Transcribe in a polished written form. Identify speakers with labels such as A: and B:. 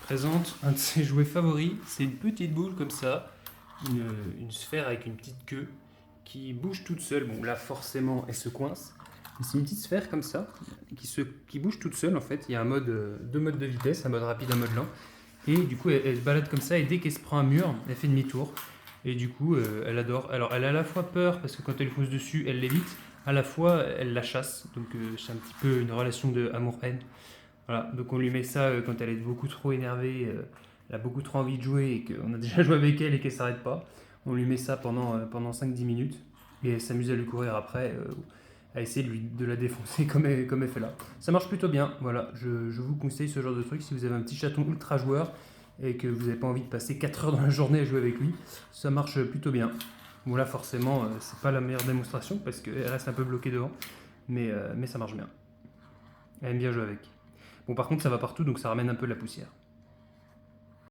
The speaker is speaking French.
A: présente un de ses jouets favoris. C'est une petite boule comme ça, une sphère avec une petite queue qui bouge toute seule. Bon, là, forcément, elle se coince. Mais c'est une petite sphère comme ça qui bouge toute seule en fait. Il y a deux modes de vitesse, un mode rapide, un mode lent. Et du coup, elle se balade comme ça et dès qu'elle se prend un mur, elle fait demi-tour. Et du coup, elle adore. Alors, elle a à la fois peur parce que quand elle fonce dessus, elle l'évite. À la fois, elle la chasse. Donc, c'est un petit peu une relation de amour-haine. Voilà, donc on lui met ça quand elle est beaucoup trop énervée, elle a beaucoup trop envie de jouer et qu'on a déjà joué avec elle et qu'elle s'arrête pas. On lui met ça pendant 5-10 minutes et elle s'amuse à lui courir après, à essayer de la défoncer comme elle fait là. Ça marche plutôt bien, voilà, je vous conseille ce genre de truc si vous avez un petit chaton ultra joueur et que vous n'avez pas envie de passer 4 heures dans la journée à jouer avec lui, ça marche plutôt bien. Bon là forcément c'est pas la meilleure démonstration parce qu'elle reste un peu bloquée devant, mais ça marche bien. Elle aime bien jouer avec. Bon, par contre, ça va partout, donc ça ramène un peu de la poussière.